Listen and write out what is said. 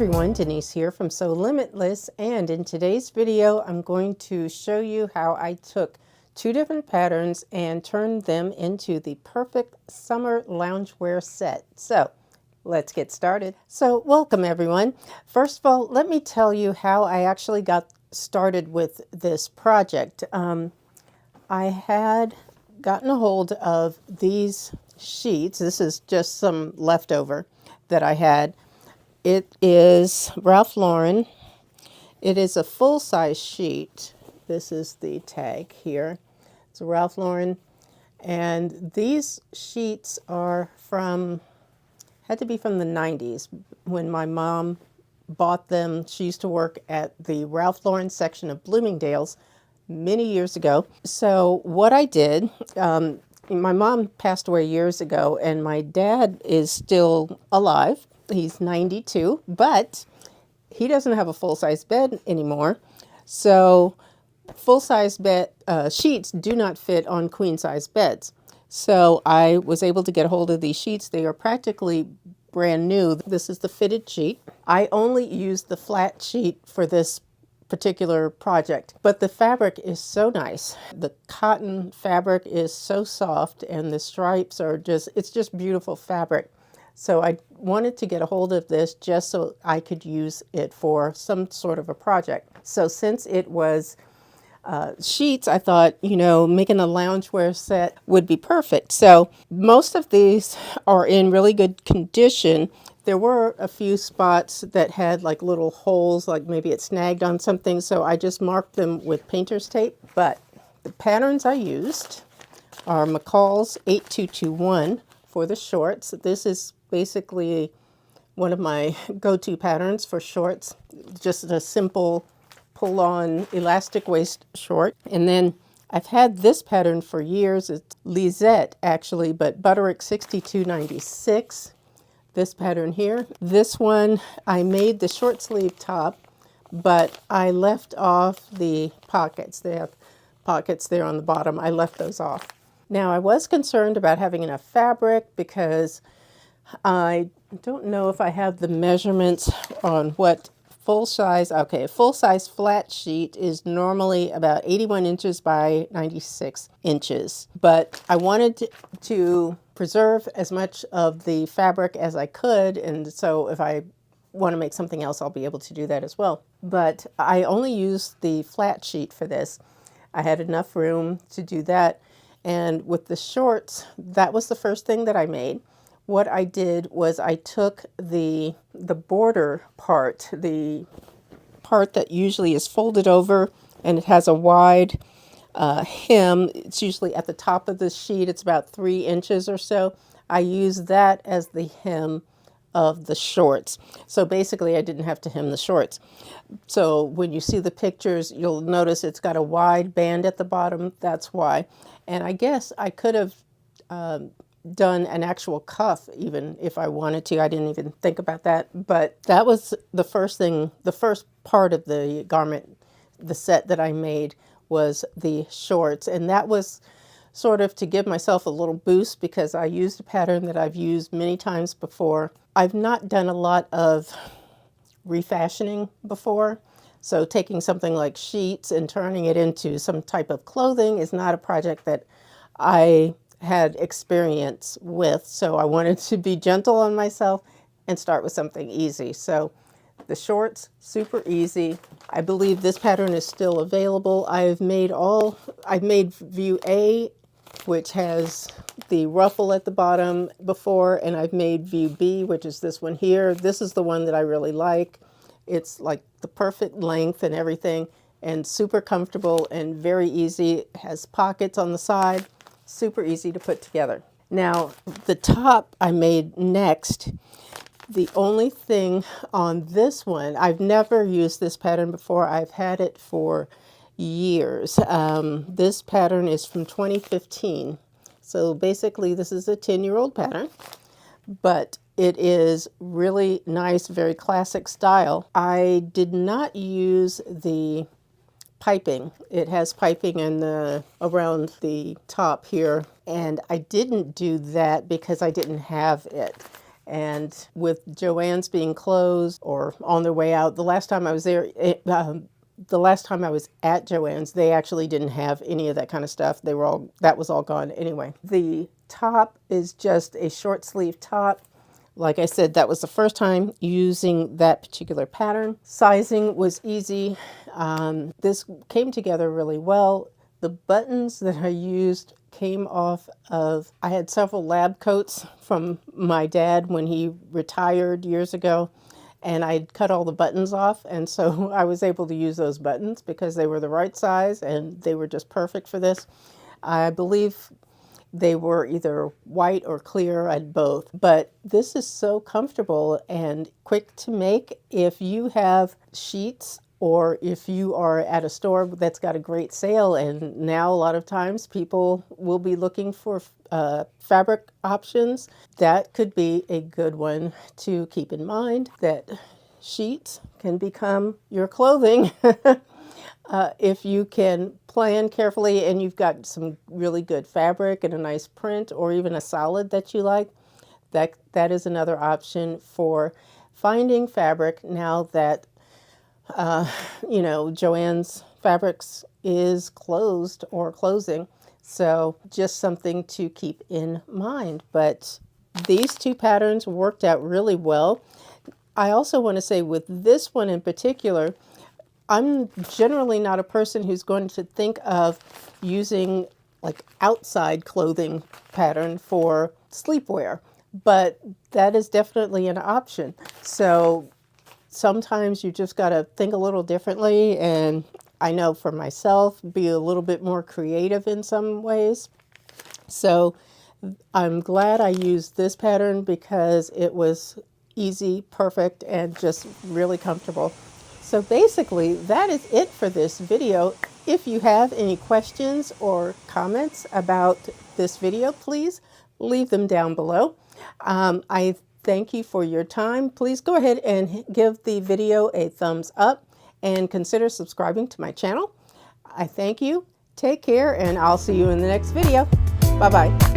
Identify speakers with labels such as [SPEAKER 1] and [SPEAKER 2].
[SPEAKER 1] everyone, Denise here from Sewlimitless, and in today's video I'm going to show you how I took two different patterns and turned them into the perfect summer loungewear set. So let's get started. So welcome everyone. First of all, let me tell you how I actually got started with this project. I had gotten a hold of these sheets. This is just some leftover that I had. It is Ralph Lauren. It is a full-size sheet. This is the tag here. It's a Ralph Lauren. And these sheets are had to be from the 90s when my mom bought them. She used to work at the Ralph Lauren section of Bloomingdale's many years ago. So what I did, my mom passed away years ago and my dad is still alive. He's 92, but he doesn't have a full-size bed anymore. So full-size bed sheets do not fit on queen-size beds. So I was able to get a hold of these sheets. They are practically brand new. This is the fitted sheet. I only used the flat sheet for this particular project, but the fabric is so nice. The cotton fabric is so soft and the stripes are it's just beautiful fabric. So I wanted to get a hold of this just so I could use it for some sort of a project. So since it was sheets, I thought, making a loungewear set would be perfect. So most of these are in really good condition. There were a few spots that had like little holes, like maybe it snagged on something. So I just marked them with painter's tape. But the patterns I used are McCall's 8221 for the shorts. This is basically one of my go-to patterns for shorts. Just a simple pull-on elastic waist short. And then I've had this pattern for years. It's Lisette actually, but Butterick 6296. This pattern here. This one, I made the short sleeve top, but I left off the pockets. They have pockets there on the bottom. I left those off. Now I was concerned about having enough fabric because I don't know if I have the measurements on what full-size, okay, a full-size flat sheet is normally about 81 inches by 96 inches. But I wanted to preserve as much of the fabric as I could, and so if I want to make something else, I'll be able to do that as well. But I only used the flat sheet for this. I had enough room to do that. And with the shorts, that was the first thing that I made. What I did was I took the border part, the part that usually is folded over and it has a wide hem. It's usually at the top of the sheet. It's about 3 inches or so. I used that as the hem of the shorts. So basically I didn't have to hem the shorts. So when you see the pictures, you'll notice it's got a wide band at the bottom. That's why. And I guess I could have done an actual cuff even if I wanted to. I didn't even think about that, but that was the first thing, the first part of the garment, the set that I made was the shorts. And that was sort of to give myself a little boost because I used a pattern that I've used many times before. I've not done a lot of refashioning before. So taking something like sheets and turning it into some type of clothing is not a project that I had experience with. So I wanted to be gentle on myself and start with something easy. So the shorts, super easy. I believe this pattern is still available. I've made view A, which has the ruffle at the bottom before, and I've made view B, which is this one here. This is the one that I really like. It's like the perfect length and everything, and super comfortable and very easy. It has pockets on the side, super easy to put together. Now, the top I made next. The only thing on this one, I've never used this pattern before. I've had it for years. This pattern is from 2015. So basically this is a 10-year-old pattern, but it is really nice, very classic style. I did not use the piping. It has piping around the top here, and I didn't do that because I didn't have it. And with Joann's being closed or on their way out, the last time I was there, the last time I was at Joann's, they actually didn't have any of that kind of stuff. That was all gone anyway. The top is just a short sleeve top. Like I said, that was the first time using that particular pattern. Sizing was easy. This came together really well. The buttons that I used came off of, I had several lab coats from my dad when he retired years ago, and I cut all the buttons off, and so I was able to use those buttons because they were the right size and they were just perfect for this. I believe they were either white or clear, I had both. But this is so comfortable and quick to make. If you have sheets or if you are at a store that's got a great sale, and now a lot of times people will be looking for fabric options, that could be a good one to keep in mind, that sheets can become your clothing. If you can plan carefully and you've got some really good fabric and a nice print or even a solid that you like, that is another option for finding fabric now that, you know, Joann's Fabrics is closed or closing. So just something to keep in mind. But these two patterns worked out really well. I also want to say with this one in particular, I'm generally not a person who's going to think of using like outside clothing pattern for sleepwear, but that is definitely an option. So sometimes you just got to think a little differently, and I know for myself, be a little bit more creative in some ways. So I'm glad I used this pattern because it was easy, perfect, and just really comfortable. So basically, that is it for this video. If you have any questions or comments about this video, please leave them down below. I thank you for your time. Please go ahead and give the video a thumbs up and consider subscribing to my channel. I thank you. Take care, and I'll see you in the next video. Bye-bye.